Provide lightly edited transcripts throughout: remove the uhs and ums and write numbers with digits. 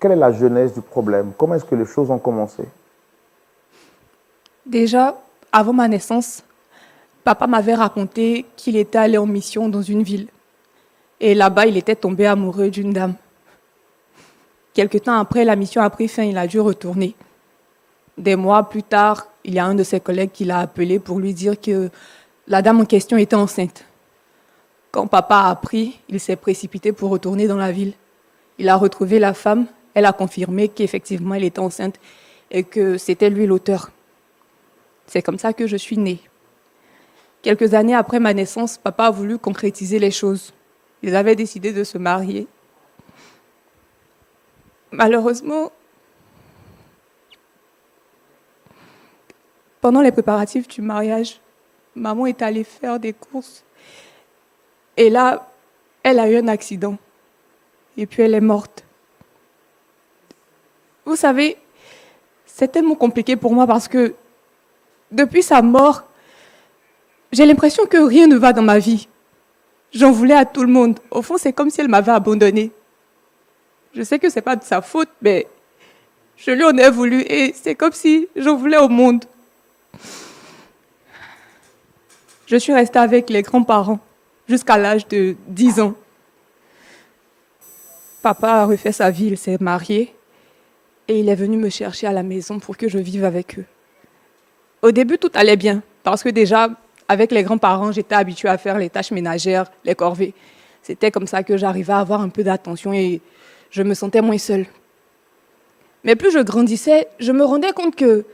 quelle est la genèse du problème? Comment est-ce que les choses ont commencé? Déjà, avant ma naissance, papa m'avait raconté qu'il était allé en mission dans une ville. Et là-bas, il était tombé amoureux d'une dame. Quelque temps après, la mission a pris fin, il a dû retourner. Des mois plus tard, il y a un de ses collègues qui l'a appelé pour lui dire que la dame en question était enceinte. Quand papa a appris, il s'est précipité pour retourner dans la ville. Il a retrouvé la femme, elle a confirmé qu'effectivement elle était enceinte et que c'était lui l'auteur. C'est comme ça que je suis née. Quelques années après ma naissance, papa a voulu concrétiser les choses. Ils avaient décidé de se marier. Malheureusement, pendant les préparatifs du mariage, maman est allée faire des courses. Et là, elle a eu un accident. Et puis elle est morte. Vous savez, c'est tellement compliqué pour moi parce que depuis sa mort, j'ai l'impression que rien ne va dans ma vie. J'en voulais à tout le monde. Au fond, c'est comme si elle m'avait abandonnée. Je sais que ce n'est pas de sa faute, mais je lui en ai voulu et c'est comme si j'en voulais au monde. Je suis restée avec les grands-parents jusqu'à l'âge de 10 ans. Papa a refait sa vie, il s'est marié et il est venu me chercher à la maison pour que je vive avec eux. Au début, tout allait bien parce que déjà, avec les grands-parents, j'étais habituée à faire les tâches ménagères, les corvées. C'était comme ça que j'arrivais à avoir un peu d'attention et je me sentais moins seule. Mais plus je grandissais, je me rendais compte que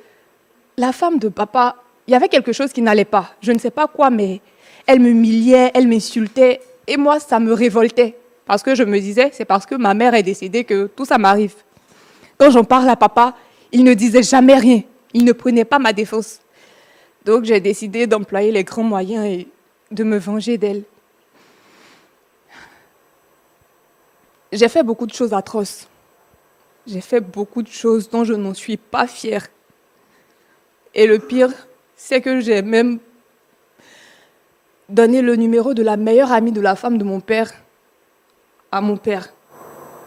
la femme de papa, il y avait quelque chose qui n'allait pas. Je ne sais pas quoi, mais elle m'humiliait, elle m'insultait. Et moi, ça me révoltait. Parce que je me disais, c'est parce que ma mère est décédée que tout ça m'arrive. Quand j'en parle à papa, il ne disait jamais rien. Il ne prenait pas ma défense. Donc j'ai décidé d'employer les grands moyens et de me venger d'elle. J'ai fait beaucoup de choses atroces. J'ai fait beaucoup de choses dont je n'en suis pas fière. Et le pire, c'est que j'ai même donné le numéro de la meilleure amie de la femme de mon père à mon père.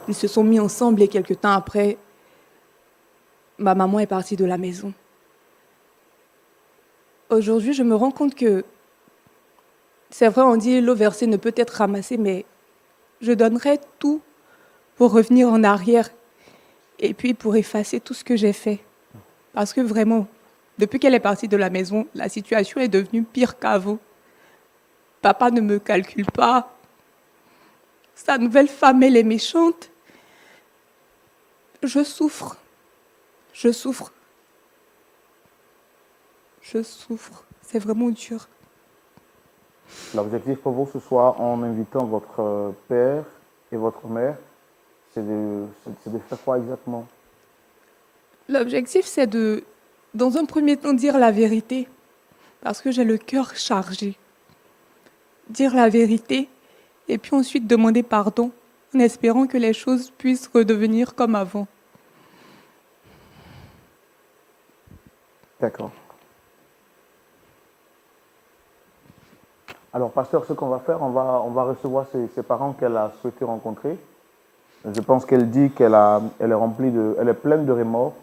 Ils se sont mis ensemble et quelques temps après, ma maman est partie de la maison. Aujourd'hui, je me rends compte que c'est vrai, on dit l'eau versée ne peut être ramassée, mais je donnerais tout pour revenir en arrière et puis pour effacer tout ce que j'ai fait. Parce que vraiment, depuis qu'elle est partie de la maison, la situation est devenue pire qu'avant. Papa ne me calcule pas. Sa nouvelle femme, elle est méchante. Je souffre. Je souffre. Je souffre. C'est vraiment dur. L'objectif pour vous ce soir, en invitant votre père et votre mère, c'est de faire quoi exactement? L'objectif, c'est de, dans un premier temps, dire la vérité. Parce que j'ai le cœur chargé. Dire la vérité et puis ensuite demander pardon en espérant que les choses puissent redevenir comme avant. D'accord. Alors, pasteur, ce qu'on va faire, on va recevoir ses parents qu'elle a souhaité rencontrer. Je pense qu'elle dit elle est remplie elle est pleine de remords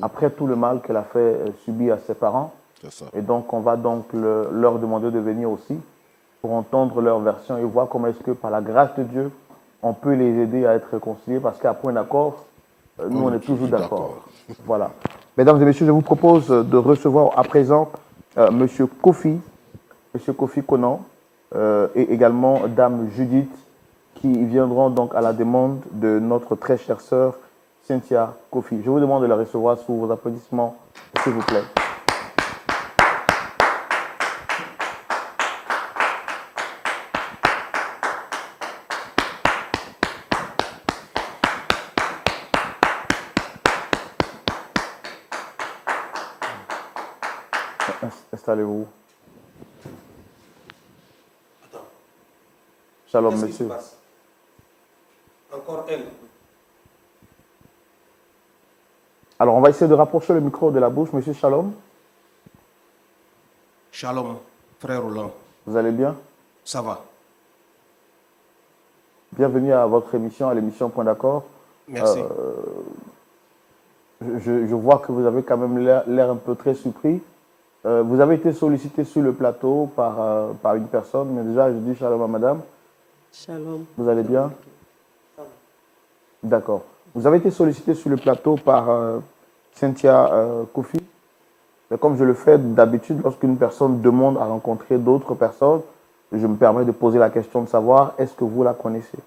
après tout le mal qu'elle a fait subir à ses parents. C'est ça. Et donc, on va donc leur demander de venir aussi pour entendre leur version et voir comment est-ce que, par la grâce de Dieu, on peut les aider à être réconciliés parce qu'après un accord, nous, on est toujours d'accord. Voilà. Mesdames et messieurs, je vous propose de recevoir à présent Monsieur Kofi Conan et également Dame Judith qui viendront donc à la demande de notre très chère sœur Cynthia Kofi. Je vous demande de la recevoir sous vos applaudissements, s'il vous plaît. Installez-vous. Shalom, monsieur. Encore elle. Alors, on va essayer de rapprocher le micro de la bouche. Monsieur Shalom, Shalom, frère Roland. vous allez bien? Ça va. Bienvenue à votre émission, à l'émission Point d'accord. Merci. je vois que vous avez quand même l'air un peu très surpris. Vous avez été sollicité sur le plateau par une personne, mais déjà, je dis shalom à madame. Shalom. Vous allez bien? D'accord. Vous avez été sollicité sur le plateau par Cynthia Kofi. Mais comme je le fais d'habitude, lorsqu'une personne demande à rencontrer d'autres personnes, je me permets de poser la question de savoir, est-ce que vous la connaissez?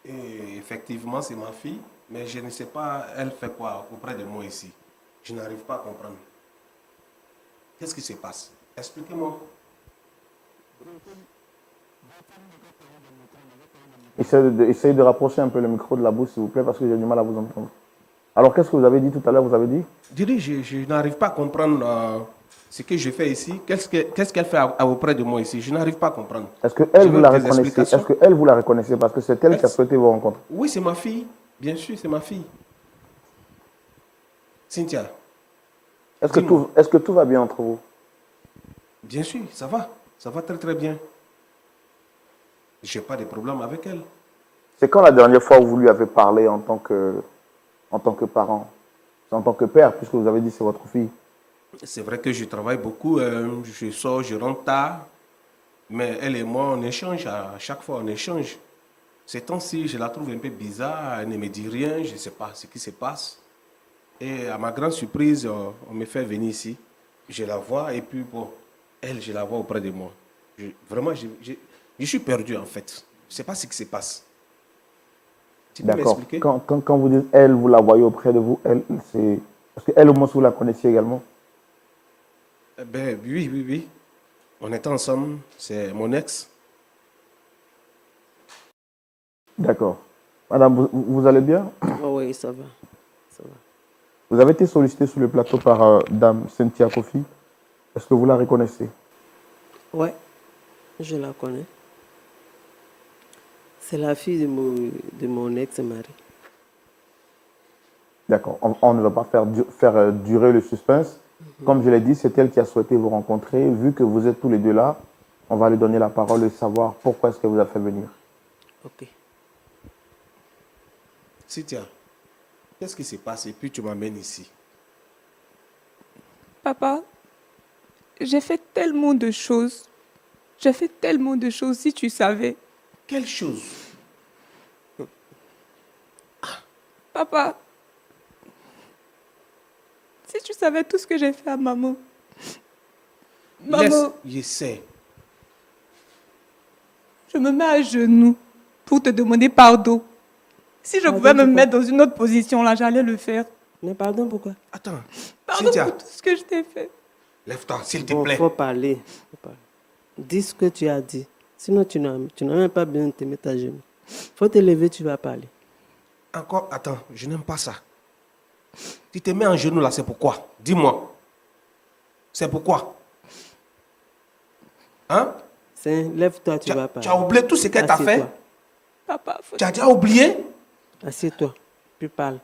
Et effectivement, c'est ma fille, mais je ne sais pas, elle fait quoi auprès de moi ici. Je n'arrive pas à comprendre. Qu'est-ce qui se passe? Expliquez-moi. Essayez de rapprocher un peu le micro de la bouche, s'il vous plaît, parce que j'ai du mal à vous entendre. Alors, qu'est-ce que vous avez dit tout à l'heure? Vous avez dit? Je n'arrive pas à comprendre ce que je fais ici. Qu'est-ce qu'elle fait auprès de moi ici? Je n'arrive pas à comprendre. Est-ce qu'elle Je vous veux la des reconnaissez? explications. Est-ce qu'elle vous la reconnaissez? Parce que c'est elle qui a souhaité vous rencontrer. Oui, c'est ma fille. Bien sûr, c'est ma fille. Cynthia, dis-moi. Est-ce que tout va bien entre vous? Bien sûr, ça va. Ça va très très bien. Je n'ai pas de problème avec elle. C'est quand la dernière fois où vous lui avez parlé en tant que parent, en tant que père, puisque vous avez dit que c'est votre fille? C'est vrai que je travaille beaucoup, je sors, je rentre tard, mais elle et moi, on échange, à chaque fois on échange. Ces temps-ci, je la trouve un peu bizarre, elle ne me dit rien, je ne sais pas ce qui se passe. Et à ma grande surprise, on me fait venir ici, je la vois et puis bon, elle, je la vois auprès de moi. Vraiment, je suis perdu en fait. Je ne sais pas ce qui se passe. Tu peux D'accord. m'expliquer? Quand vous dites elle, vous la voyez auprès de vous, elle, c'est... Parce qu'elle, au moins, vous la connaissiez également? Ben, oui, oui, oui. On était ensemble, c'est mon ex. D'accord. Madame, vous allez bien? Oh oui, ça va. Ça va. Vous avez été sollicité sur le plateau par Dame Cynthia Kofi. Est-ce que vous la reconnaissez? Ouais, je la connais. C'est la fille de mon ex-mari. D'accord. On ne va pas faire durer le suspense. Comme je l'ai dit, c'est elle qui a souhaité vous rencontrer. Vu que vous êtes tous les deux là, on va lui donner la parole et savoir pourquoi est-ce qu'elle vous a fait venir. Ok. Cynthia, qu'est-ce qui se passe et puis tu m'amènes ici? Papa, j'ai fait tellement de choses. J'ai fait tellement de choses, si tu savais. Quelle chose? Papa, si tu savais tout ce que j'ai fait à maman. Maman, Je sais. je me mets à genoux pour te demander pardon. Si je Pardon, pouvais me pourquoi? mettre dans une autre position, là, j'allais le faire. Mais pardon, pourquoi? Attends, Pardon Cynthia, pour tout ce que je t'ai fait. lève-toi, s'il te Bon, plaît. faut parler. Dis ce que tu as dit. Sinon, tu n'as même pas besoin de te mettre à genoux. Faut te lever, tu vas parler. Encore, attends, je n'aime pas ça. Tu te mets en genoux là, c'est pourquoi? Dis-moi. C'est pourquoi? Hein? Lève-toi, tu vas Tu parler. as oublié tout ce qu'elle t'a fait? Assieds-toi. Papa, faut... Tu as déjà oublié? Assieds-toi, puis parle.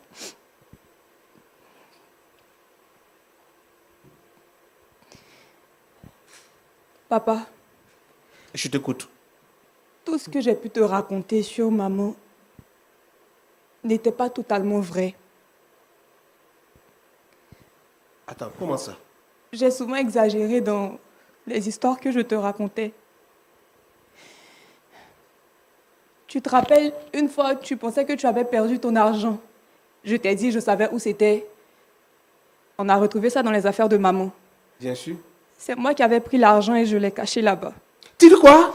Papa, Je t'écoute. tout ce que j'ai pu te raconter sur maman n'était pas totalement vrai. Attends, comment ça? J'ai souvent exagéré dans les histoires que je te racontais. Tu te rappelles, une fois, tu pensais que tu avais perdu ton argent. Je t'ai dit, je savais où c'était. On a retrouvé ça dans les affaires de maman. Bien sûr. C'est moi qui avais pris l'argent et je l'ai caché là-bas. Tu dis quoi?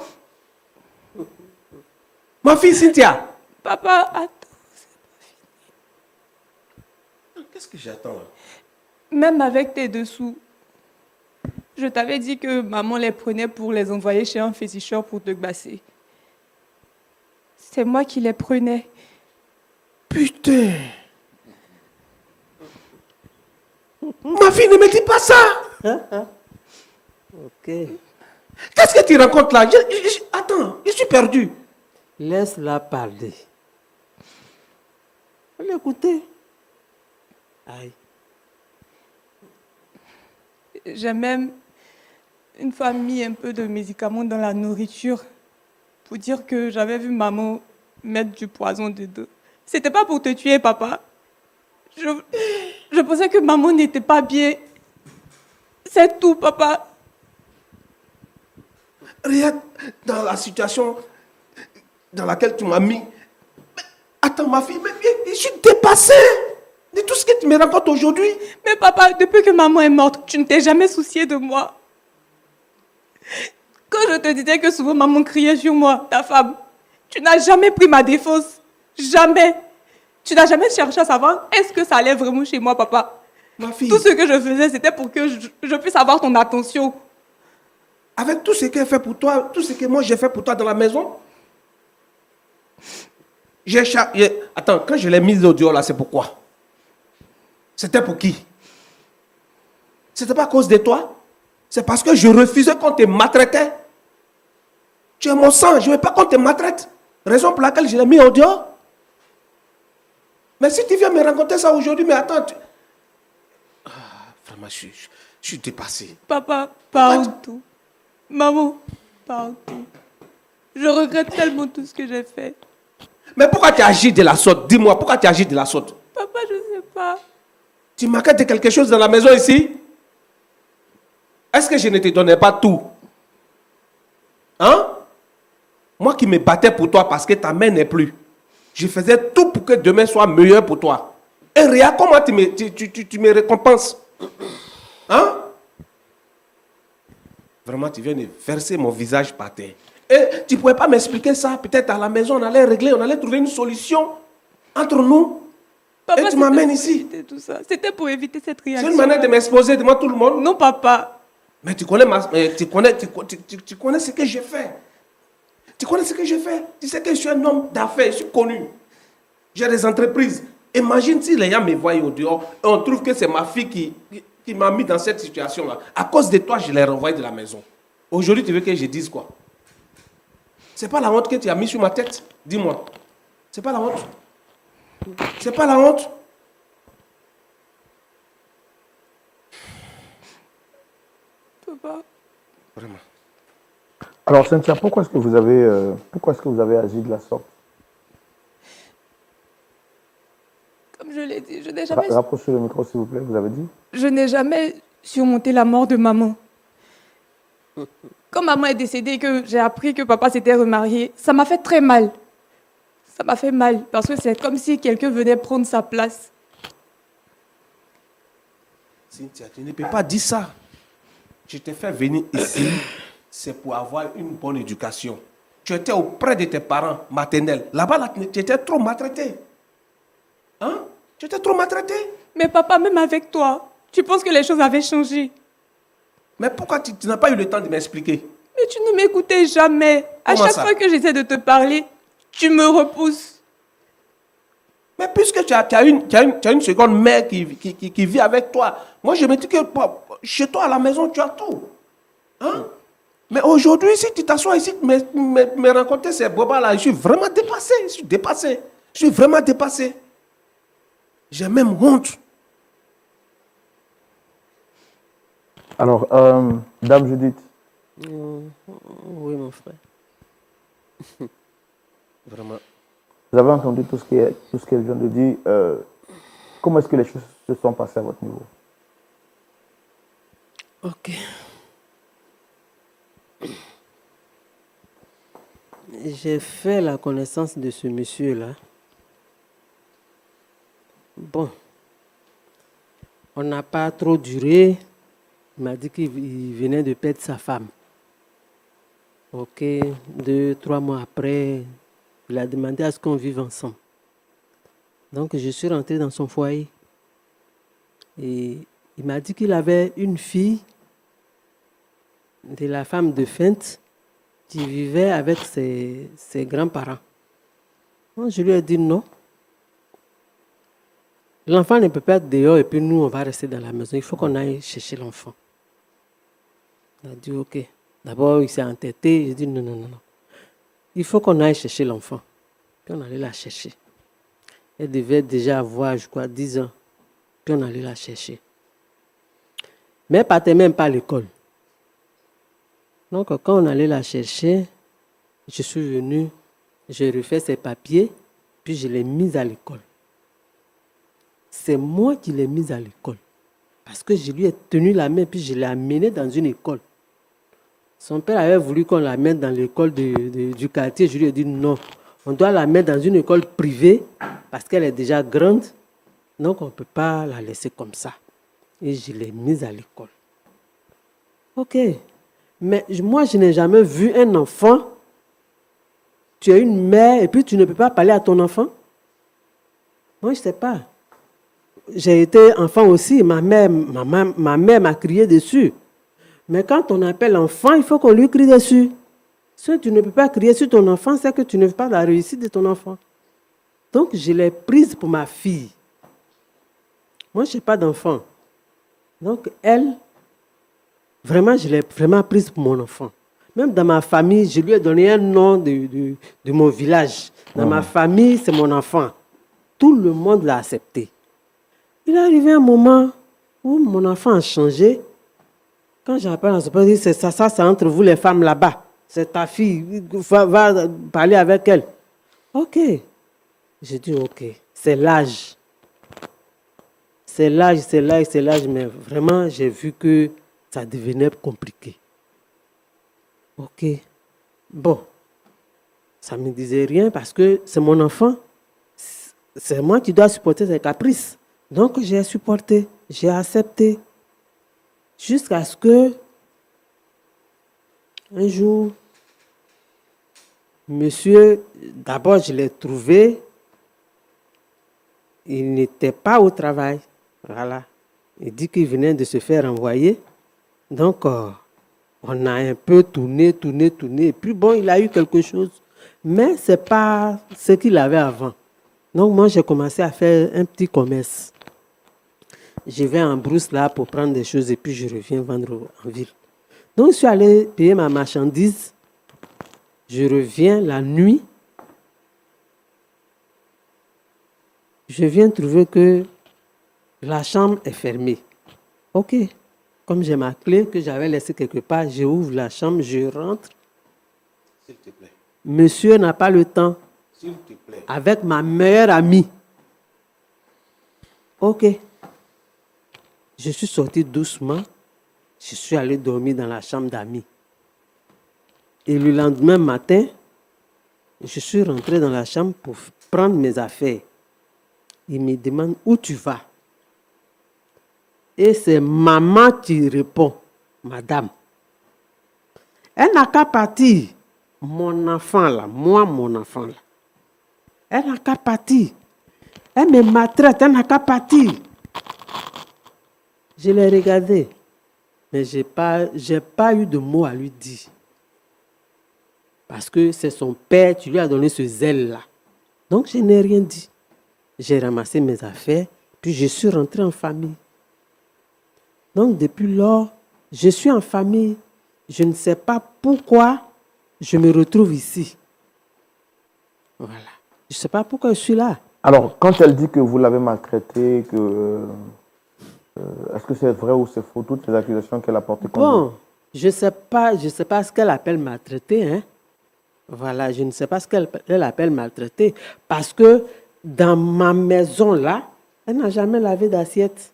Ma fille Cynthia. Papa, attends. Qu'est-ce que j'attends là? Même avec tes dessous, je t'avais dit que maman les prenait pour les envoyer chez un féticheur pour te gbasser. C'est moi qui les prenais. Putain. Ma fille, ne me dis pas ça. Ok. Qu'est-ce que tu racontes là? Attends, je suis perdu. Laisse-la parler. Faut l'écouter. Aïe. J'ai même une fois mis un peu de médicaments dans la nourriture pour dire que j'avais vu maman mettre du poison dedans. C'était pas pour te tuer, papa. Je pensais que maman n'était pas bien. C'est tout, papa. Regarde, dans la situation dans laquelle tu m'as mis. Mais, attends, ma fille, mais je suis dépassée de tout ce que tu me racontes aujourd'hui. Mais papa, depuis que maman est morte, tu ne t'es jamais soucié de moi. Quand je te disais que souvent maman criait sur moi, ta femme, tu n'as jamais pris ma défense. Jamais. Tu n'as jamais cherché à savoir est-ce que ça allait vraiment chez moi, papa. Ma fille. Tout ce que je faisais, c'était pour que je puisse avoir ton attention. Avec tout ce qu'elle fait pour toi, tout ce que moi j'ai fait pour toi dans la maison. Attends, quand je l'ai mise au dehors là, c'est pourquoi? C'était pour qui? C'était pas à cause de toi? C'est parce que je refusais qu'on te maltraitait. Tu es mon sang, je ne veux pas qu'on te maltraite. Raison pour laquelle je l'ai mis au dehors. Mais si tu viens me raconter ça aujourd'hui, mais attends. Vraiment, je suis dépassé. Papa, pardon. Maman, pardon. Je regrette tellement tout ce que j'ai fait. Mais pourquoi tu agis de la sorte? Dis-moi, pourquoi tu agis de la sorte? Papa, je ne sais pas. Tu m'inquiètes de quelque chose dans la maison ici? Est-ce que je ne te donnais pas tout? Hein? Moi qui me battais pour toi parce que ta mère n'est plus. Je faisais tout pour que demain soit meilleur pour toi. Et regarde comment tu me récompenses. Hein? Vraiment, tu viens de verser mon visage par terre. Et tu ne pouvais pas m'expliquer ça. Peut-être à la maison, on allait régler, on allait trouver une solution entre nous. Papa, et tu m'amènes ici. C'était pour éviter cette réaction. C'est une manière de m'exposer devant tout le monde. Non, papa. Mais tu connais ce que j'ai fait. Tu connais ce que j'ai fait. Tu sais que je suis un homme d'affaires, je suis connu. J'ai des entreprises. Imagine si les gens me voient au dehors et on trouve que c'est ma fille qui m'a mis dans cette situation-là. À cause de toi, je l'ai renvoyé de la maison. Aujourd'hui, tu veux que je dise quoi? C'est pas la honte que tu as mis sur ma tête? Dis-moi. C'est pas la honte? C'est pas la honte? Papa. Vraiment. Alors, Cynthia, pourquoi est-ce que vous avez agi de la sorte? Comme je l'ai dit, je n'ai jamais... Rapprochez le micro, s'il vous plaît, vous avez dit? Je n'ai jamais surmonté la mort de maman. Quand maman est décédée et que j'ai appris que papa s'était remarié, ça m'a fait très mal. Ça m'a fait mal parce que c'est comme si quelqu'un venait prendre sa place. Cynthia, tu ne peux pas dire ça. Je t'ai fait venir ici, c'est pour avoir une bonne éducation. Tu étais auprès de tes parents maternels. Là-bas, tu étais trop maltraité. Hein? Tu étais trop maltraité. Mais papa, même avec toi, tu penses que les choses avaient changé? Mais pourquoi tu n'as pas eu le temps de m'expliquer? Mais tu ne m'écoutais jamais. À chaque fois que j'essaie de te parler, tu me repousses. Mais puisque tu as une seconde mère qui vit avec toi, moi je me dis que chez toi à la maison, tu as tout. Hein? Mais aujourd'hui, si tu t'assois ici, me raconter ces bobas-là, je suis vraiment dépassé. Je suis vraiment dépassé. J'ai même honte. Alors, Dame Judith. Oui, mon frère. Vraiment. Vous avez entendu tout ce qu'elle vient de dire. Comment est-ce que les choses se sont passées à votre niveau? Ok. J'ai fait la connaissance de ce monsieur-là. Bon. On n'a pas trop duré. Il m'a dit qu'il venait de perdre sa femme. Ok. 2-3 mois après, il a demandé à ce qu'on vive ensemble. Donc, je suis rentré dans son foyer. Et il m'a dit qu'il avait une fille de la femme de Fente qui vivait avec ses grands-parents. Donc, je lui ai dit non. L'enfant ne peut pas être dehors et puis nous, on va rester dans la maison. Il faut qu'on aille chercher l'enfant. Il a dit ok. D'abord, il s'est entêté. J'ai dit non. Il faut qu'on aille chercher l'enfant. Puis on allait la chercher. Elle devait déjà avoir, je crois, 10 ans. Puis on allait la chercher. Mais elle ne partait même pas à l'école. Donc, quand on allait la chercher, je suis venu, j'ai refait ses papiers, puis je l'ai mise à l'école. c'est moi qui l'ai mise à l'école. Parce que je lui ai tenu la main, puis je l'ai amenée dans une école. Son père avait voulu qu'on la mette dans l'école du quartier. Je lui ai dit non. On doit la mettre dans une école privée parce qu'elle est déjà grande. Donc, on ne peut pas la laisser comme ça. Et je l'ai mise à l'école. Ok. Mais moi, je n'ai jamais vu un enfant. Tu es une mère et puis tu ne peux pas parler à ton enfant. Moi, je ne sais pas. J'ai été enfant aussi. Ma mère m'a crié dessus. Mais quand on appelle enfant, il faut qu'on lui crie dessus. Si tu ne peux pas crier sur ton enfant, c'est que tu ne veux pas la réussite de ton enfant. Donc, je l'ai prise pour ma fille. Moi, je n'ai pas d'enfant. Donc, elle, vraiment, je l'ai vraiment prise pour mon enfant. Même dans ma famille, je lui ai donné un nom de mon village. Dans ma famille, c'est mon enfant. Tout le monde l'a accepté. Il est arrivé un moment où mon enfant a changé. Quand j'appelle à ce point, je dis, ça, c'est entre vous les femmes là-bas. C'est ta fille, va parler avec elle. Ok. J'ai dit, ok, c'est l'âge. C'est l'âge, mais vraiment, j'ai vu que ça devenait compliqué. Ok. Bon, ça ne me disait rien parce que c'est mon enfant. C'est moi qui dois supporter ses caprices. Donc, j'ai supporté, j'ai accepté. Jusqu'à ce que, un jour, monsieur, d'abord je l'ai trouvé, il n'était pas au travail. Voilà. Il dit qu'il venait de se faire envoyer. Donc, on a un peu tourné. Et puis bon, il a eu quelque chose. Mais ce n'est pas ce qu'il avait avant. Donc, moi, j'ai commencé à faire un petit commerce. Je vais en brousse là pour prendre des choses et puis je reviens vendre en ville. Donc, je suis allé payer ma marchandise. Je reviens la nuit. Je viens trouver que la chambre est fermée. Ok. Comme j'ai ma clé que j'avais laissée quelque part, j'ouvre la chambre, je rentre. S'il te plaît. Monsieur n'a pas le temps. S'il te plaît. Avec ma meilleure amie. Ok. Je suis sorti doucement. Je suis allé dormir dans la chambre d'amis. Et le lendemain matin, je suis rentré dans la chambre pour prendre mes affaires. Il me demande où tu vas. Et c'est maman qui répond, madame. Elle n'a qu'à partir. Mon enfant là, mon enfant là. Elle n'a qu'à partir. Elle me maltraite, elle n'a qu'à partir. Je l'ai regardé, mais je n'ai pas eu de mots à lui dire. Parce que c'est son père qui lui a donné ce zèle-là. Donc, je n'ai rien dit. J'ai ramassé mes affaires, puis je suis rentré en famille. Donc, depuis lors, je suis en famille. Je ne sais pas pourquoi je me retrouve ici. Voilà. Je ne sais pas pourquoi je suis là. Alors, quand elle dit que vous l'avez maltraité, est-ce que c'est vrai ou c'est faux, toutes les accusations qu'elle a portées contre vous? Bon, je ne sais pas ce qu'elle appelle maltraiter, hein. Voilà, je ne sais pas ce qu'elle appelle maltraiter. Parce que dans ma maison là, elle n'a jamais lavé d'assiette.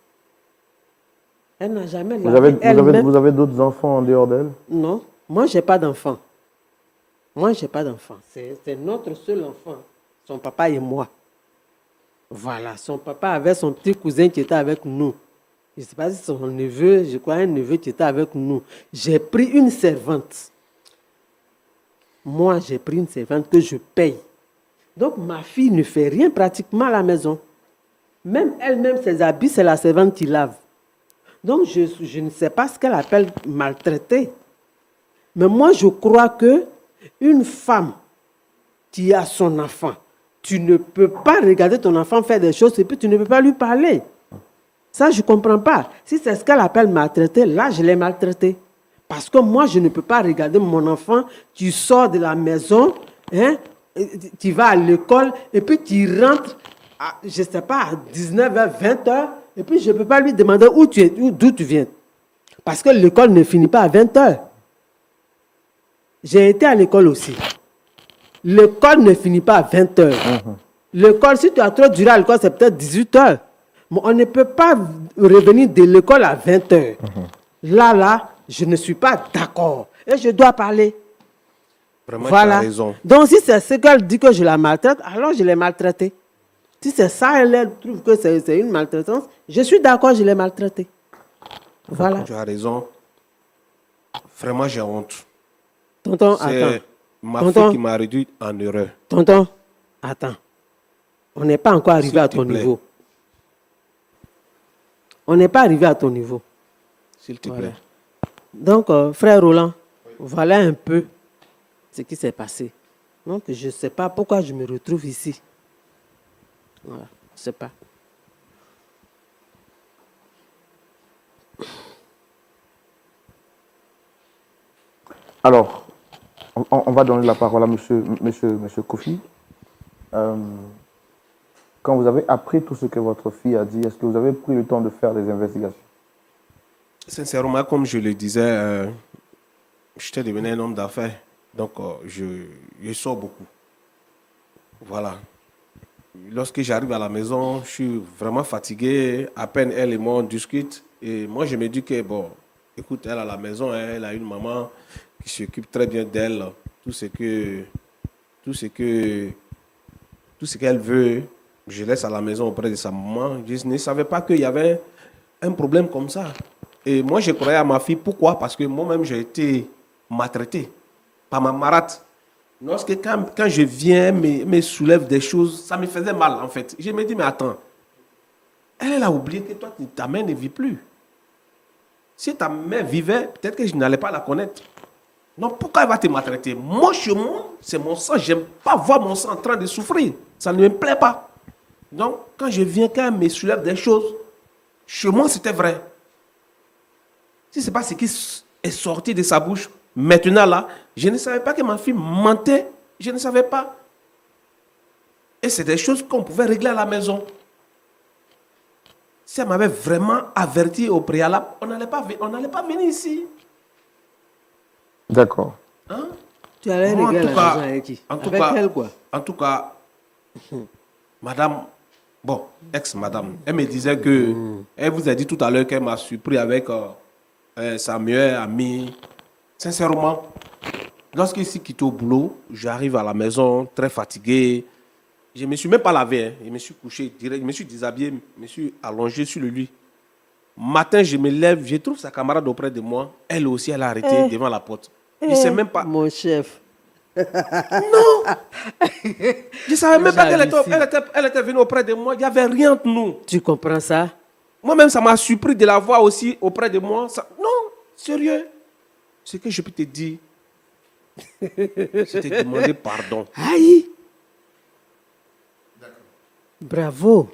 Elle n'a jamais lavé elle-même. Vous avez d'autres enfants en dehors d'elle? Non, moi je n'ai pas d'enfant. C'est notre seul enfant. Son papa et moi. Voilà, son papa avait son petit cousin qui était avec nous. Je ne sais pas si son neveu, je crois un neveu qui était avec nous. J'ai pris une servante. Moi, j'ai pris une servante que je paye. Donc, ma fille ne fait rien pratiquement à la maison. Même elle-même, ses habits, c'est la servante qui lave. Donc, je ne sais pas ce qu'elle appelle maltraiter. Mais moi, je crois que une femme qui a son enfant, tu ne peux pas regarder ton enfant faire des choses et puis tu ne peux pas lui parler. Ça, je ne comprends pas. Si c'est ce qu'elle appelle maltraiter, là, je l'ai maltraité. Parce que moi, je ne peux pas regarder mon enfant qui sort de la maison, hein, qui va à l'école, et puis qui rentre, je ne sais pas, à 19h, 20h, et puis je ne peux pas lui demander d'où tu viens. Parce que l'école ne finit pas à 20h. J'ai été à l'école aussi. L'école ne finit pas à 20h. L'école, si tu as trop duré à l'école, c'est peut-être 18h. On ne peut pas revenir de l'école à 20 heures. Là, je ne suis pas d'accord. Et je dois parler. Vraiment, Voilà. tu as raison. Donc, si c'est ce qu'elle dit que je la maltraite, alors je l'ai maltraitée. Si c'est ça, elle trouve que c'est une maltraitance, je suis d'accord, je l'ai maltraitée. Voilà. Tu as raison. Vraiment, j'ai honte. Tonton, attends. C'est ma fille Tonton, qui m'a réduit en erreur. tonton, attends. On n'est pas encore arrivé S'il à te ton plaît. niveau. On n'est pas arrivé à ton niveau. S'il te Voilà. plaît. Donc, frère Roland, voilà un peu ce qui s'est passé. Donc, je ne sais pas pourquoi je me retrouve ici. Voilà, je ne sais pas. Alors, on va donner la parole à monsieur Kofi. Quand vous avez appris tout ce que votre fille a dit, est-ce que vous avez pris le temps de faire des investigations? Sincèrement, comme je le disais, j'étais devenu un homme d'affaires. Donc, je sors beaucoup. Voilà. Lorsque j'arrive à la maison, je suis vraiment fatigué. À peine elle et moi, on discute. Et moi, je me dis que, bon, écoute, elle à la maison, elle a une maman qui s'occupe très bien d'elle. Tout ce qu'elle veut, je laisse à la maison auprès de sa maman. Je ne savais pas qu'il y avait un problème comme ça. Et moi, je croyais à ma fille. Pourquoi? Parce que moi-même, j'ai été maltraité par ma marate. Lorsque quand je viens, me soulève des choses, ça me faisait mal, en fait. Je me dis, mais attends, elle a oublié que toi, ta mère ne vit plus. Si ta mère vivait, peut-être que je n'allais pas la connaître. Donc, pourquoi elle va te maltraiter? Moi, chez moi, c'est mon sang. Je n'aime pas voir mon sang en train de souffrir. Ça ne me plaît pas. Donc, quand je viens, quand elle me soulève des choses, chez moi, c'était vrai. Si ce n'est pas ce qui est sorti de sa bouche, maintenant là, je ne savais pas que ma fille mentait. Je ne savais pas. Et c'est des choses qu'on pouvait régler à la maison. Si elle m'avait vraiment averti au préalable, on n'allait pas venir ici. D'accord. Hein? Tu allais Moi, régler en tout la cas- maison avec qui? en tout Avec cas- elle, quoi. En tout cas, madame, bon, ex-madame, elle me disait que, elle vous a dit tout à l'heure qu'elle m'a surpris avec sa meilleure amie. Sincèrement, lorsqu'il s'est quitté au boulot, j'arrive à la maison très fatigué. Je ne me suis même pas lavé, hein. Je me suis couché direct, je me suis déshabillé, je me suis allongé sur le lit. Matin, je me lève, je trouve sa camarade auprès de moi. Elle aussi, elle a arrêté devant la porte. Je ne sais même pas. Mon chef. Je ne savais même pas qu'elle J'hallucine. elle était venue auprès de moi. Il n'y avait rien entre nous. Tu comprends ça? Moi-même, ça m'a surpris de la voir aussi auprès de moi. Non, sérieux. Ce que je peux te dire, c'est te demander pardon. Aïe! Bravo!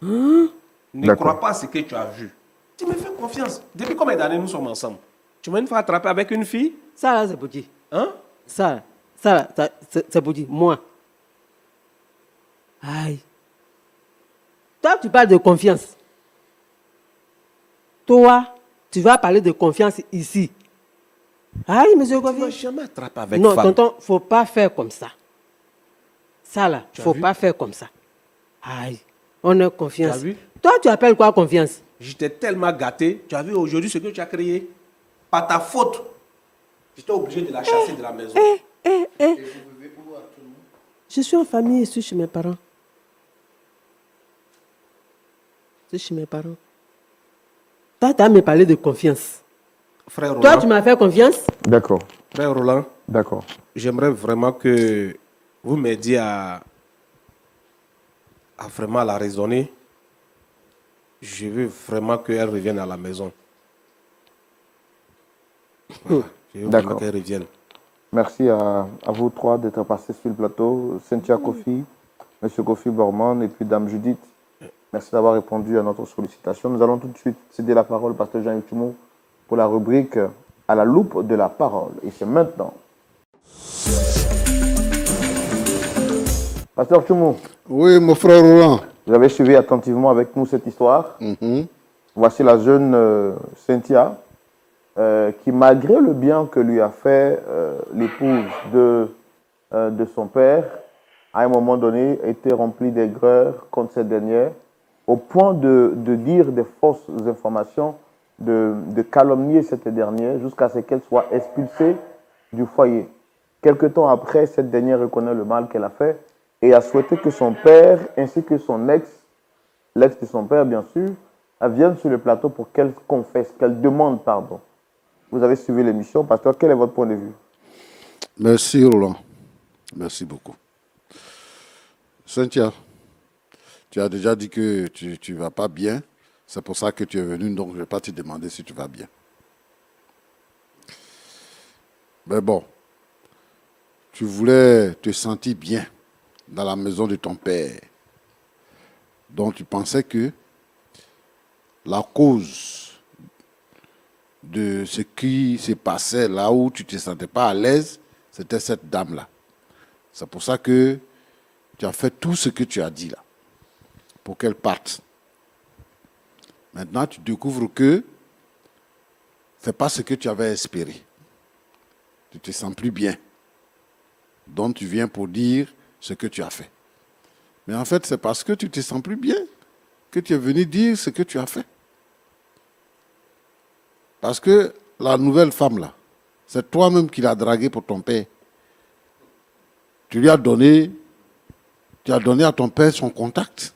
Ne D'accord. crois pas à ce que tu as vu. Tu me fais confiance. Depuis combien d'années nous sommes ensemble? Tu m'as une fois attrapé avec une fille? Ça, là, c'est pour qui? Hein? Ça, là, c'est pour qui? Moi. Aïe. Toi, tu parles de confiance. Toi, tu vas parler de confiance ici. Aïe, monsieur Tu m'as Kofi. jamais attrapé avec Non, femme. tonton, faut pas faire comme ça. Ça, là, Tu as faut vu? pas faire comme ça. Aïe. On a confiance. Tu as vu? Toi, tu appelles quoi confiance? J'étais tellement gâté. Tu as vu aujourd'hui ce que tu as créé? Par ta faute. J'étais obligé de la chasser de la maison. Je suis en famille, je suis chez mes parents. Je suis chez mes parents. Toi, tu as me parlé de confiance. Frère Toi, Roland, tu m'as fait confiance? D'accord. frère Roland, D'accord. j'aimerais vraiment que vous m'aidiez à vraiment la raisonner. Je veux vraiment qu'elle revienne à la maison. Voilà. Je veux vraiment D'accord. qu'elle revienne. Merci à vous trois d'être passés sur le plateau. Cynthia Kofi, Monsieur Kofi Borman et puis Dame Judith. Merci d'avoir répondu à notre sollicitation. Nous allons tout de suite céder la parole au pasteur Jean-Yves Chumou pour la rubrique à la loupe de la parole. Et c'est maintenant. Pasteur Chumou, Oui, mon frère Roland. vous avez suivi attentivement avec nous cette histoire. Voici la jeune Cynthia qui, malgré le bien que lui a fait l'épouse de son père, à un moment donné, était remplie d'aigreur contre cette dernière au point de dire des fausses informations, de calomnier cette dernière jusqu'à ce qu'elle soit expulsée du foyer. Quelque temps après, cette dernière reconnaît le mal qu'elle a fait et a souhaité que son père ainsi que son l'ex de son père bien sûr, viennent sur le plateau pour qu'elle confesse, qu'elle demande pardon. Vous avez suivi l'émission, pasteur, quel est votre point de vue? Merci Roland. Merci beaucoup. Cynthia, tu as déjà dit que tu ne vas pas bien. C'est pour ça que tu es venu, donc je ne vais pas te demander si tu vas bien. Mais bon, tu voulais te sentir bien dans la maison de ton père. Donc tu pensais que la cause de ce qui se passait là où tu ne te sentais pas à l'aise, c'était cette dame-là. C'est pour ça que tu as fait tout ce que tu as dit là, pour qu'elle parte. Maintenant, tu découvres que ce n'est pas ce que tu avais espéré. Tu ne te sens plus bien. Donc, tu viens pour dire ce que tu as fait. Mais en fait, c'est parce que tu ne te sens plus bien que tu es venu dire ce que tu as fait. Parce que la nouvelle femme là, c'est toi-même qui l'as draguée pour ton père. Tu as donné à ton père son contact.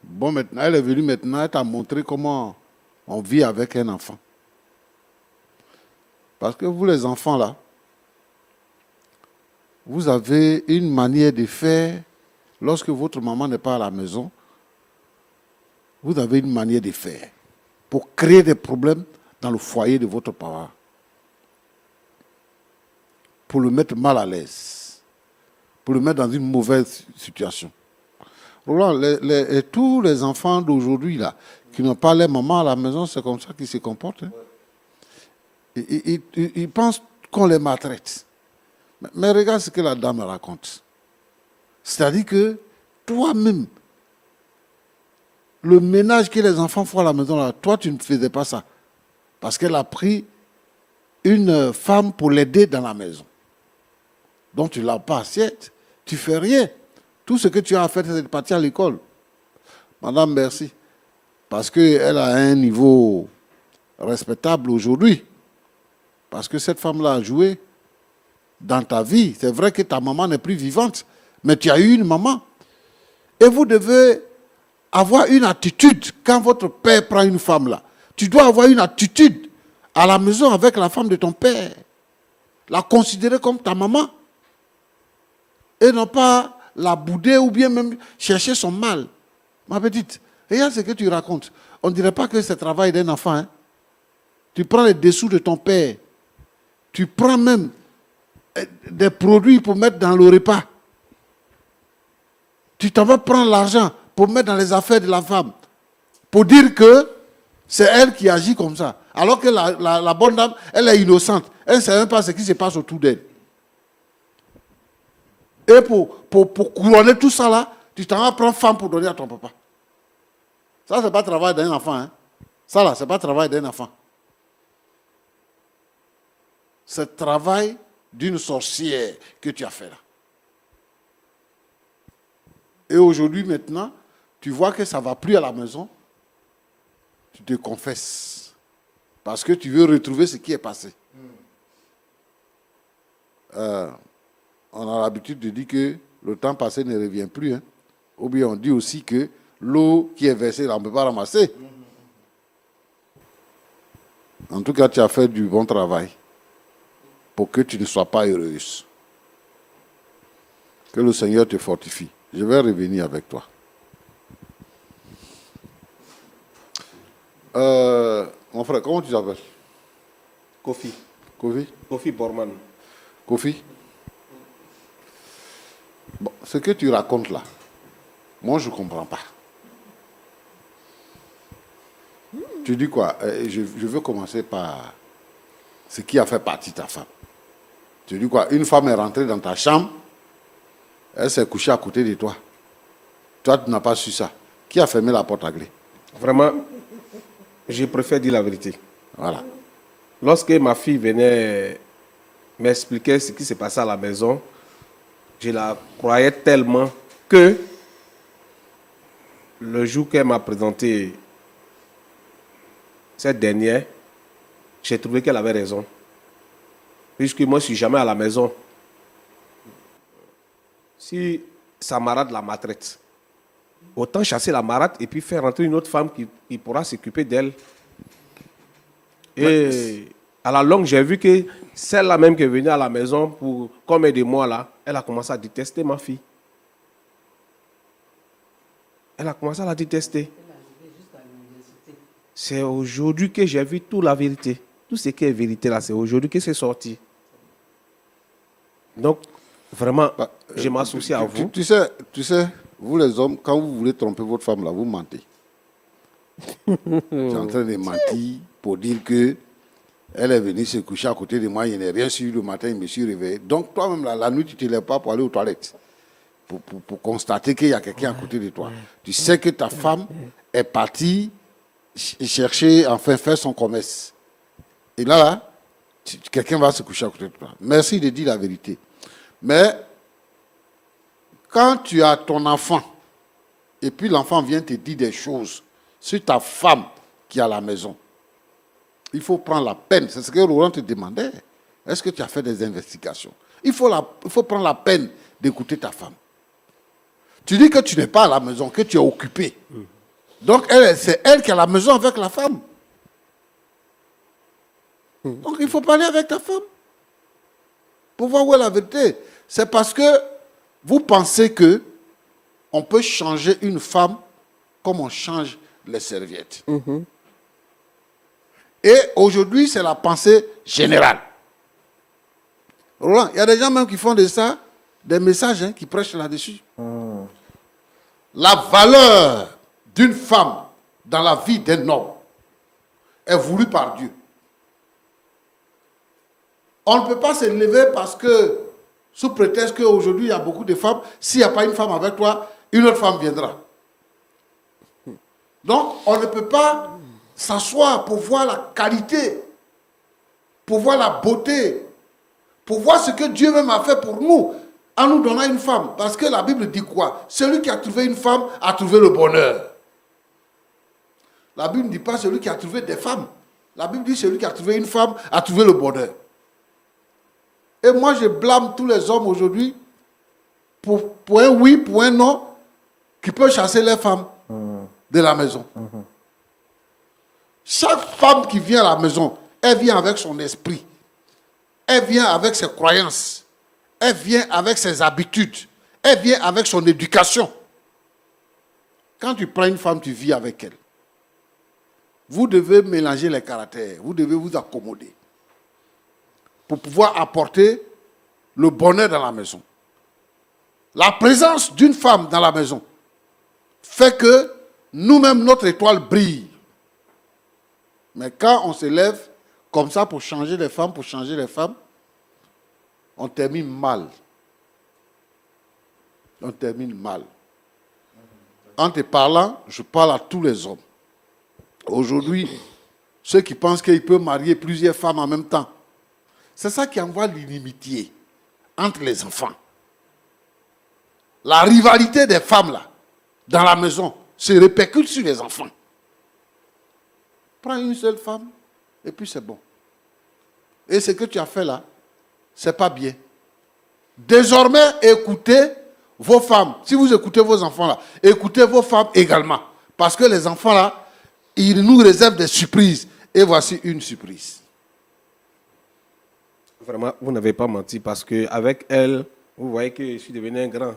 Bon, maintenant, elle est venue maintenant, elle t'a montré comment on vit avec un enfant. Parce que vous, les enfants, là, vous avez une manière de faire, lorsque votre maman n'est pas à la maison, vous avez une manière de faire pour créer des problèmes dans le foyer de votre papa. Pour le mettre mal à l'aise, pour le mettre dans une mauvaise situation. Roland, tous les enfants d'aujourd'hui, là, qui n'ont pas leur maman à la maison, c'est comme ça qu'ils se comportent. Hein. Ils pensent qu'on les maltraite. Mais regarde ce que la dame raconte. C'est-à-dire que toi-même, le ménage que les enfants font à la maison, là, toi, tu ne faisais pas ça. Parce qu'elle a pris une femme pour l'aider dans la maison. Donc tu ne l'as pas assiette, tu ne fais rien. Tout ce que tu as fait, c'est de partir à l'école. Madame, merci. Parce qu'elle a un niveau respectable aujourd'hui. Parce que cette femme-là a joué dans ta vie. C'est vrai que ta maman n'est plus vivante, mais tu as eu une maman. Et vous devez avoir une attitude quand votre père prend une femme là. Tu dois avoir une attitude à la maison avec la femme de ton père. La considérer comme ta maman. Et non pas la bouder ou bien même chercher son mal. Ma petite, regarde ce que tu racontes. On ne dirait pas que c'est le travail d'un enfant. Hein? Tu prends les dessous de ton père. Tu prends même des produits pour mettre dans le repas. Tu t'en vas prendre l'argent pour mettre dans les affaires de la femme. Pour dire que c'est elle qui agit comme ça. Alors que la bonne dame, elle est innocente. Elle ne sait même pas ce qui se passe autour d'elle. Et pour couronner tout ça là, tu t'en vas prendre femme pour donner à ton papa. Ça, ce n'est pas le travail d'un enfant. Hein. Ça là, ce n'est pas le travail d'un enfant. C'est le travail d'une sorcière que tu as fait là. Et aujourd'hui, maintenant, tu vois que ça ne va plus à la maison. Tu te confesses. Parce que tu veux retrouver ce qui est passé. On a l'habitude de dire que le temps passé ne revient plus. Hein. Ou bien on dit aussi que l'eau qui est versée, là, on ne peut pas ramasser. En tout cas, tu as fait du bon travail pour que tu ne sois pas heureuse. Que le Seigneur te fortifie. Je vais revenir avec toi. Mon frère, comment tu t'appelles? Kofi. Kofi? Kofi Borman. Kofi? Bon, ce que tu racontes là, moi je ne comprends pas. Tu dis quoi? Je veux commencer par ce qui a fait partie de ta femme. Tu dis quoi? Une femme est rentrée dans ta chambre, elle s'est couchée à côté de toi. Toi, tu n'as pas su ça. Qui a fermé la porte à clé? Vraiment, je préfère dire la vérité. Voilà. Lorsque ma fille venait m'expliquer ce qui s'est passé à la maison, je la croyais tellement que le jour qu'elle m'a présenté cette dernière, j'ai trouvé qu'elle avait raison. Puisque moi, je ne suis jamais à la maison. Si sa marade la maltraite, autant chasser la marade et puis faire rentrer une autre femme qui pourra s'occuper d'elle. Et à la longue, j'ai vu que celle-là même qui est venue à la maison pour comme aider moi là, elle a commencé à détester ma fille. Elle a commencé à la détester. C'est aujourd'hui que j'ai vu toute la vérité. Tout ce qui est vérité là, c'est aujourd'hui que c'est sorti. Donc, vraiment, je m'associe à vous. Tu sais, vous les hommes, quand vous voulez tromper votre femme là, vous mentez. Tu es en train de mentir pour dire que elle est venue se coucher à côté de moi, il n'y a rien su le matin, il me suis réveillé. Donc toi-même, la nuit, tu ne te lèves pas pour aller aux toilettes, pour constater qu'il y a quelqu'un à côté de toi. Tu sais que ta femme est partie chercher, enfin, faire son commerce. Et là, quelqu'un va se coucher à côté de toi. Merci de dire la vérité. Mais quand tu as ton enfant, et puis l'enfant vient te dire des choses sur ta femme qui est à la maison, il faut prendre la peine. C'est ce que Laurent te demandait. Est-ce que tu as fait des investigations? Il faut prendre la peine d'écouter ta femme. Tu dis que tu n'es pas à la maison, que tu es occupé. Donc, c'est elle qui est à la maison avec la femme. Donc, il faut parler avec ta femme pour voir où est la vérité. C'est parce que vous pensez que on peut changer une femme comme on change les serviettes. Et aujourd'hui, c'est la pensée générale. Roland, il y a des gens même qui font de ça des messages qui prêchent là-dessus. La valeur d'une femme dans la vie d'un homme est voulue par Dieu. On ne peut pas se lever parce que, sous prétexte qu'aujourd'hui, il y a beaucoup de femmes, s'il n'y a pas une femme avec toi, une autre femme viendra. Donc, on ne peut pas s'asseoir pour voir la qualité, pour voir la beauté, pour voir ce que Dieu même a fait pour nous, en nous donnant une femme. Parce que la Bible dit quoi? Celui qui a trouvé une femme a trouvé le bonheur. La Bible ne dit pas celui qui a trouvé des femmes. La Bible dit celui qui a trouvé une femme a trouvé le bonheur. Et moi, je blâme tous les hommes aujourd'hui pour un oui, pour un non, qui peuvent chasser les femmes de la maison. Chaque femme qui vient à la maison, elle vient avec son esprit. Elle vient avec ses croyances. Elle vient avec ses habitudes. Elle vient avec son éducation. Quand tu prends une femme, tu vis avec elle. Vous devez mélanger les caractères. Vous devez vous accommoder pour pouvoir apporter le bonheur dans la maison. La présence d'une femme dans la maison fait que nous-mêmes, notre étoile brille. Mais quand on se lève comme ça pour changer les femmes, on termine mal. On termine mal. En te parlant, je parle à tous les hommes. Aujourd'hui, ceux qui pensent qu'ils peuvent marier plusieurs femmes en même temps, c'est ça qui envoie l'inimitié entre les enfants. La rivalité des femmes là, dans la maison, se répercute sur les enfants. Prends une seule femme et puis c'est bon. Et ce que tu as fait là, c'est pas bien. Désormais, écoutez vos femmes. Si vous écoutez vos enfants là, écoutez vos femmes également. Parce que les enfants là, ils nous réservent des surprises. Et voici une surprise. Vraiment, vous n'avez pas menti parce qu'avec elle, vous voyez que je suis devenu un grand.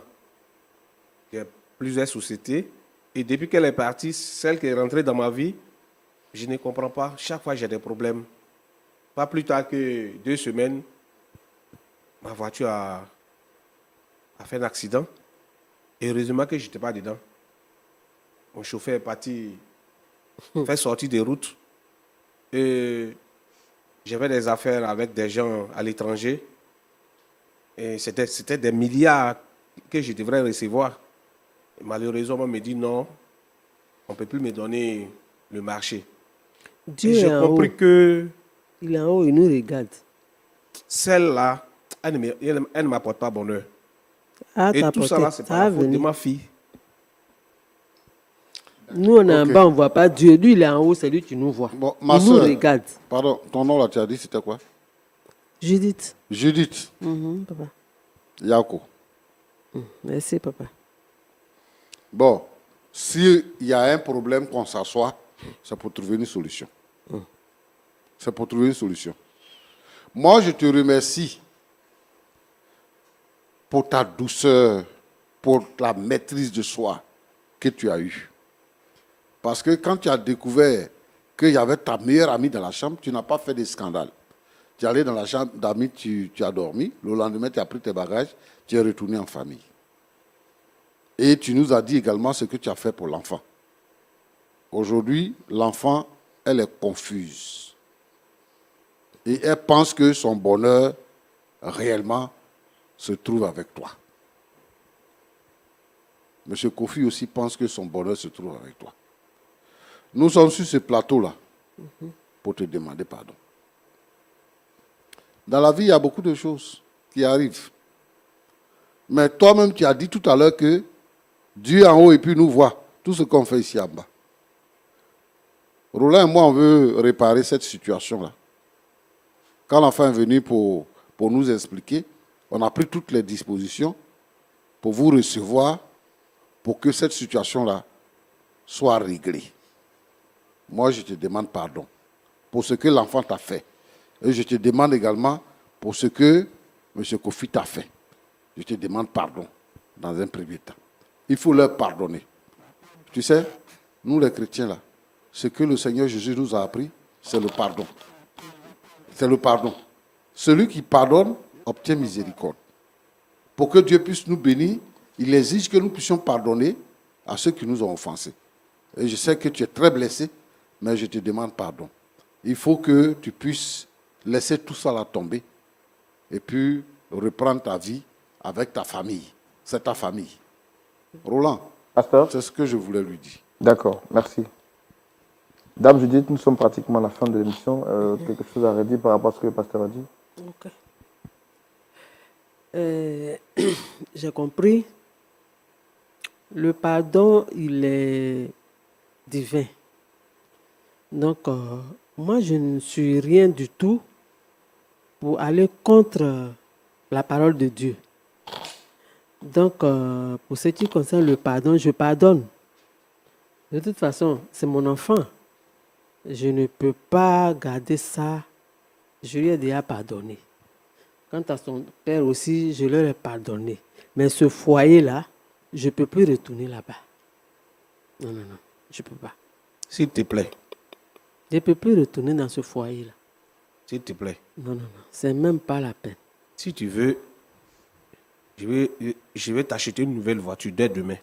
Il y a plusieurs sociétés. Et depuis qu'elle est partie, celle qui est rentrée dans ma vie, je ne comprends pas. Chaque fois, j'ai des problèmes. Pas plus tard que 2 semaines, ma voiture a fait un accident. Et heureusement que je n'étais pas dedans. Mon chauffeur est parti faire sortir des routes. Et j'avais des affaires avec des gens à l'étranger. Et c'était des milliards que je devrais recevoir. Et malheureusement, on me dit non, on ne peut plus me donner le marché. Dieu J'ai compris que il est en haut, il nous regarde. celle-là, elle ne m'apporte pas bonheur. Ah, Et tout ça là, c'est par la faute de ma fille. Nous, on est en Ok. bas, on ne voit pas Dieu. Lui, il est en haut, c'est lui qui nous voit. Bon, ma il nous soeur, regarde. pardon, ton nom là, tu as dit c'était quoi? Judith. Judith Papa. Yako. Merci, papa. Bon, s'il y a un problème qu'on s'assoit, c'est pour trouver une solution. C'est pour trouver une solution. Moi, je te remercie pour ta douceur, pour la maîtrise de soi que tu as eue. Parce que quand tu as découvert qu'il y avait ta meilleure amie dans la chambre, tu n'as pas fait de scandale. Tu es allé dans la chambre d'amis, tu as dormi. Le lendemain, tu as pris tes bagages, tu es retourné en famille. Et tu nous as dit également ce que tu as fait pour l'enfant. Aujourd'hui, l'enfant, elle est confuse. Et elle pense que son bonheur, réellement, se trouve avec toi. Monsieur Kofi aussi pense que son bonheur se trouve avec toi. Nous sommes sur ce plateau-là pour te demander pardon. Dans la vie, il y a beaucoup de choses qui arrivent. Mais toi-même, tu as dit tout à l'heure que Dieu en haut et puis nous voit tout ce qu'on fait ici en bas. Roland et moi, on veut réparer cette situation-là. Quand l'enfant est venu pour nous expliquer, on a pris toutes les dispositions pour vous recevoir, pour que cette situation-là soit réglée. Moi, je te demande pardon pour ce que l'enfant t'a fait. Et je te demande également pour ce que M. Kofi t'a fait. Je te demande pardon dans un premier temps. Il faut leur pardonner. Tu sais, nous les chrétiens là, ce que le Seigneur Jésus nous a appris, c'est le pardon. C'est le pardon. Celui qui pardonne obtient miséricorde. Pour que Dieu puisse nous bénir, il exige que nous puissions pardonner à ceux qui nous ont offensés. Et je sais que tu es très blessé, mais je te demande pardon. Il faut que tu puisses laisser tout ça là tomber et puis reprendre ta vie avec ta famille. C'est ta famille. Roland, Pasteur? c'est ce que je voulais lui dire. D'accord, merci. Dame Judith, nous sommes pratiquement à la fin de l'émission. Quelque chose à redire par rapport à ce que le pasteur a dit? Ok. J'ai compris. Le pardon, il est divin. Donc, moi, je ne suis rien du tout pour aller contre la parole de Dieu. Donc, pour ce qui concerne le pardon, je pardonne. De toute façon, c'est mon enfant. Je ne peux pas garder ça. Je lui ai déjà pardonné. Quant à son père aussi, je leur ai pardonné. Mais ce foyer-là, je ne peux plus retourner là-bas. Non, je ne peux pas. S'il te plaît. Je ne peux plus retourner dans ce foyer-là. S'il te plaît. Non, c'est même pas la peine. Si tu veux, je vais t'acheter une nouvelle voiture dès demain.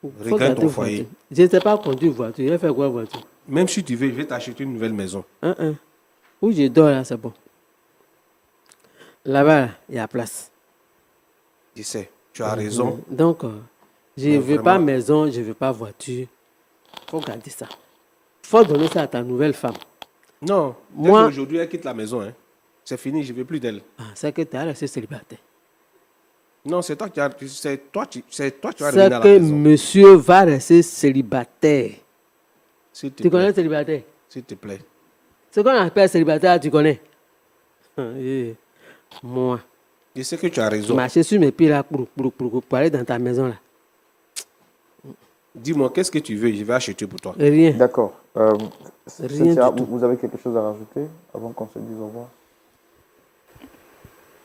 Regarde ton foyer. Je ne sais pas conduire voiture. Je vais faire quoi voiture? Même si tu veux, je vais t'acheter une nouvelle maison. Où je dors là, c'est bon. Là-bas, il y a place. Je sais, tu as raison. Donc, je ne veux pas maison, je ne veux pas voiture. Il faut garder ça. Il faut donner ça à ta nouvelle femme. Non, moi aujourd'hui, elle quitte la maison. Hein. C'est fini, je ne veux plus d'elle. C'est que tu as resté célibataire. Non, c'est toi qui as, c'est toi qui vas revenir à C'est la que maison. monsieur va rester célibataire. Tu connais célibataire? S'il te plaît. Ce qu'on appelle célibataire, tu connais? Moi. Je sais que tu as raison. Marcher sur mes pieds là pour aller dans ta maison là. Dis-moi, qu'est-ce que tu veux? Je vais acheter pour toi. Rien. D'accord. Rien du tout. Vous avez quelque chose à rajouter avant qu'on se dise au revoir?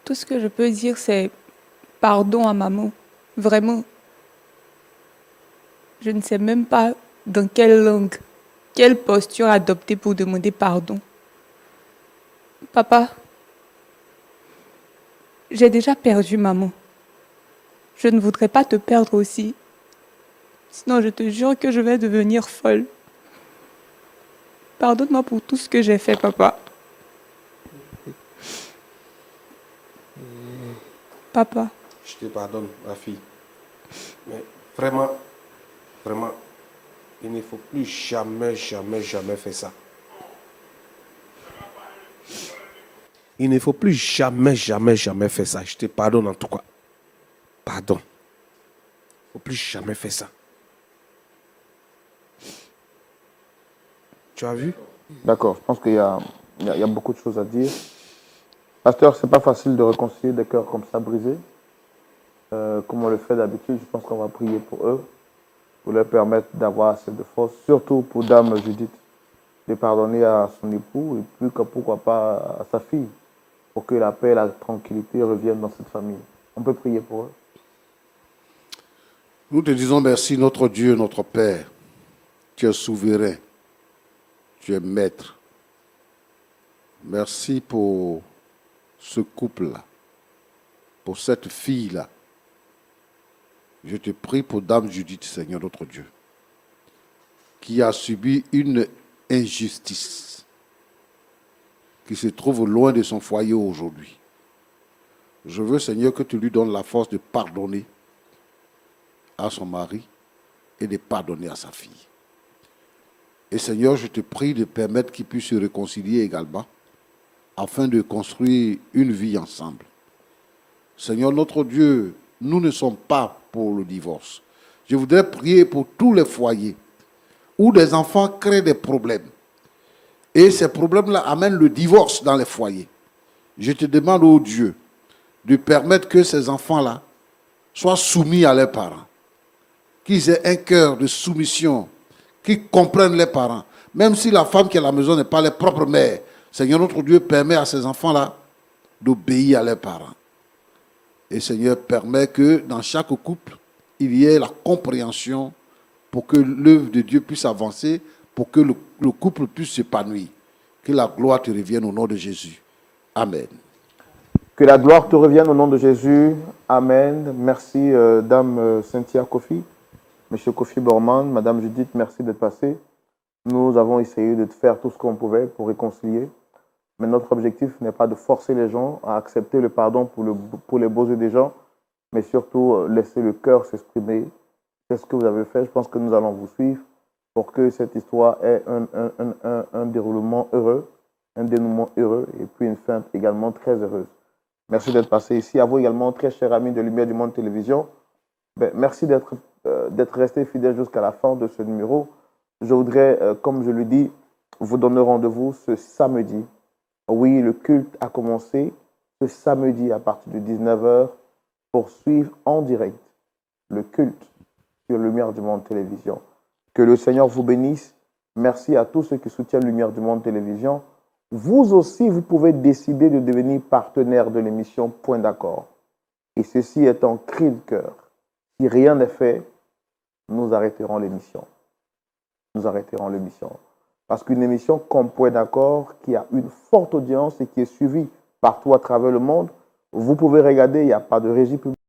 Tout ce que je peux dire, c'est pardon à maman. Vraiment. Je ne sais même pas dans quelle langue, quelle posture adopter pour demander pardon. Papa, j'ai déjà perdu maman. Je ne voudrais pas te perdre aussi. Sinon, je te jure que je vais devenir folle. Pardonne-moi pour tout ce que j'ai fait, papa. Papa. Je te pardonne, ma fille. Mais vraiment, il ne faut plus jamais faire ça. Il ne faut plus jamais faire ça. Je te pardonne en tout cas. Pardon. Il ne faut plus jamais faire ça. Tu as vu? D'accord, je pense qu'il y a beaucoup de choses à dire. Pasteur, c'est pas facile de réconcilier des cœurs comme ça brisés. Comme on le fait d'habitude, je pense qu'on va prier pour eux, pour leur permettre d'avoir assez de force, surtout pour Dame Judith, de pardonner à son époux et puis pourquoi pas à sa fille, pour que la paix et la tranquillité reviennent dans cette famille. On peut prier pour eux. Nous te disons merci, notre Dieu, notre Père. Tu es souverain. Tu es maître. Merci pour ce couple-là, pour cette fille-là. Je te prie pour Dame Judith, Seigneur notre Dieu, qui a subi une injustice, qui se trouve loin de son foyer aujourd'hui. Je veux, Seigneur, que tu lui donnes la force de pardonner à son mari et de pardonner à sa fille. Et Seigneur, je te prie de permettre qu'ils puissent se réconcilier également, afin de construire une vie ensemble. Seigneur notre Dieu, nous ne sommes pas pour le divorce. Je voudrais prier pour tous les foyers où des enfants créent des problèmes. Et ces problèmes-là amènent le divorce dans les foyers. Je te demande, ô Dieu, de permettre que ces enfants-là soient soumis à leurs parents. Qu'ils aient un cœur de soumission, qu'ils comprennent les parents. Même si la femme qui est à la maison n'est pas leur propre mère, Seigneur notre Dieu permet à ces enfants-là d'obéir à leurs parents. Et Seigneur, permet que dans chaque couple, il y ait la compréhension pour que l'œuvre de Dieu puisse avancer, pour que le couple puisse s'épanouir. Que la gloire te revienne au nom de Jésus. Amen. Que la gloire te revienne au nom de Jésus. Amen. Merci, Dame Cynthia Kofi, Monsieur Kofi Borman, Madame Judith, merci d'être passée. Nous avons essayé de faire tout ce qu'on pouvait pour réconcilier. Mais notre objectif n'est pas de forcer les gens à accepter le pardon pour les beaux yeux des gens, mais surtout laisser le cœur s'exprimer. C'est ce que vous avez fait. Je pense que nous allons vous suivre pour que cette histoire ait un déroulement heureux, un dénouement heureux et puis une fin également très heureuse. Merci d'être passé ici. À vous également, très chers amis de Lumière du Monde Télévision. Merci d'être resté fidèle jusqu'à la fin de ce numéro. Je voudrais, comme je le dis, vous donner rendez-vous ce samedi. Oui, le culte a commencé ce samedi à partir de 19h pour suivre en direct le culte sur Lumière du Monde Télévision. Que le Seigneur vous bénisse. Merci à tous ceux qui soutiennent Lumière du Monde Télévision. Vous aussi, vous pouvez décider de devenir partenaire de l'émission Point d'accord. Et ceci est un cri de cœur. Si rien n'est fait, nous arrêterons l'émission. Nous arrêterons l'émission. Parce qu'une émission comme Point d'accord, qui a une forte audience et qui est suivie partout à travers le monde, vous pouvez regarder, il n'y a pas de régie publique.